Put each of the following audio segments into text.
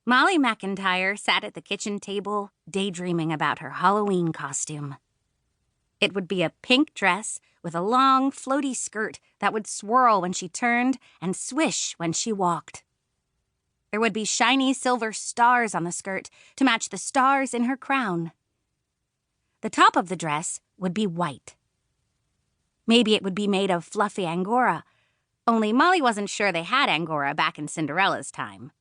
Molly McIntyre sat at the kitchen table, daydreaming about her Halloween costume. It would be a pink dress with a long, floaty skirt that would swirl when she turned and swish when she walked. There would be shiny silver stars on the skirt to match the stars in her crown. The top of the dress would be white. Maybe it would be made of fluffy angora, only Molly wasn't sure they had angora back in Cinderella's time.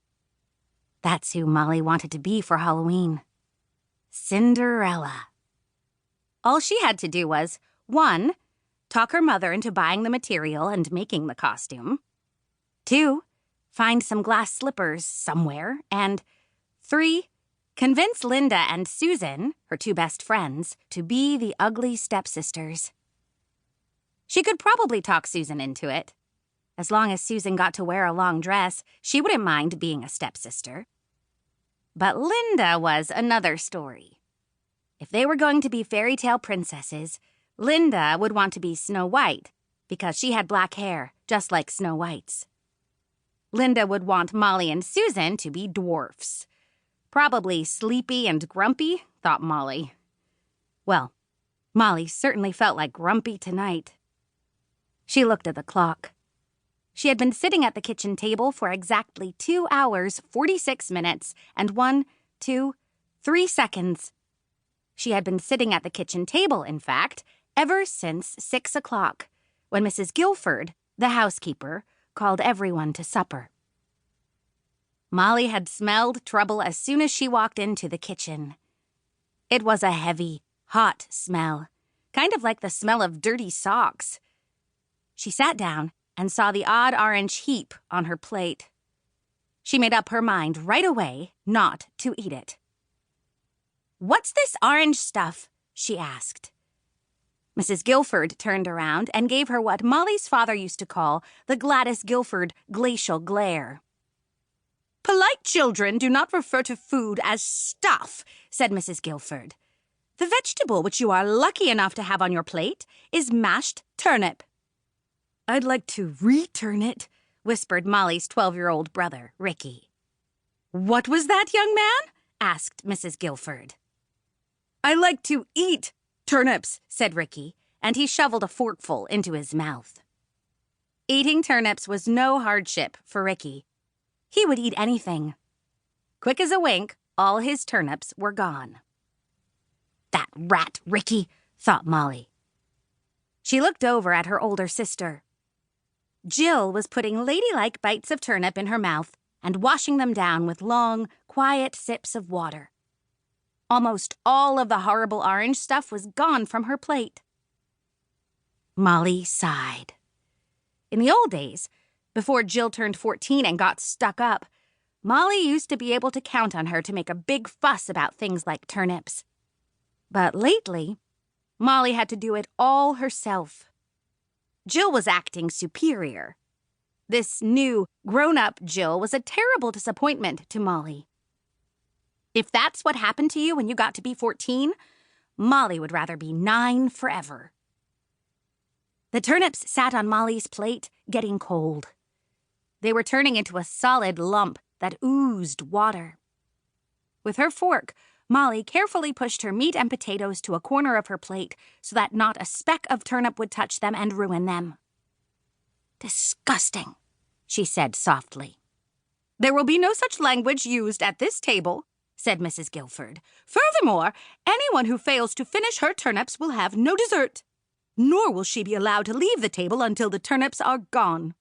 That's who Molly wanted to be for Halloween. Cinderella. All she had to do was, 1, talk her mother into buying the material and making the costume. 2, find some glass slippers somewhere. And 3, convince Linda and Susan, her 2 best friends, to be the ugly stepsisters. She could probably talk Susan into it. As long as Susan got to wear a long dress, she wouldn't mind being a stepsister. But Linda was another story. If they were going to be fairy tale princesses, Linda would want to be Snow White because she had black hair, just like Snow White's. Linda would want Molly and Susan to be dwarfs. Probably sleepy and grumpy, thought Molly. Well, Molly certainly felt like grumpy tonight. She looked at the clock. She had been sitting at the kitchen table for exactly 2 hours, 46 minutes, and 1, 2, 3 seconds. She had been sitting at the kitchen table, in fact, ever since 6 o'clock, when Mrs. Guilford, the housekeeper, called everyone to supper. Molly had smelled trouble as soon as she walked into the kitchen. It was a heavy, hot smell, kind of like the smell of dirty socks. She sat down and saw the odd orange heap on her plate. She made up her mind right away not to eat it. "What's this orange stuff?" she asked. Mrs. Guilford turned around and gave her what Molly's father used to call the Gladys Guilford glacial glare. "Polite children do not refer to food as stuff," said Mrs. Guilford. "The vegetable which you are lucky enough to have on your plate is mashed turnip." "I'd like to return it," whispered Molly's 12-year-old brother, Ricky. "What was that, young man?" asked Mrs. Guilford. "I like to eat turnips," said Ricky, and he shoveled a forkful into his mouth. Eating turnips was no hardship for Ricky. He would eat anything. Quick as a wink, all his turnips were gone. "That rat, Ricky," thought Molly. She looked over at her older sister. Jill was putting ladylike bites of turnip in her mouth and washing them down with long, quiet sips of water. Almost all of the horrible orange stuff was gone from her plate. Molly sighed. In the old days, before Jill turned 14 and got stuck up, Molly used to be able to count on her to make a big fuss about things like turnips. But lately, Molly had to do it all herself. Jill was acting superior. This new, grown-up Jill was a terrible disappointment to Molly. If that's what happened to you when you got to be 14, Molly would rather be 9 forever. The turnips sat on Molly's plate, getting cold. They were turning into a solid lump that oozed water. With her fork, Molly carefully pushed her meat and potatoes to a corner of her plate so that not a speck of turnip would touch them and ruin them. "Disgusting," she said softly. "There will be no such language used at this table," said Mrs. Guilford. "Furthermore, anyone who fails to finish her turnips will have no dessert. Nor will she be allowed to leave the table until the turnips are gone."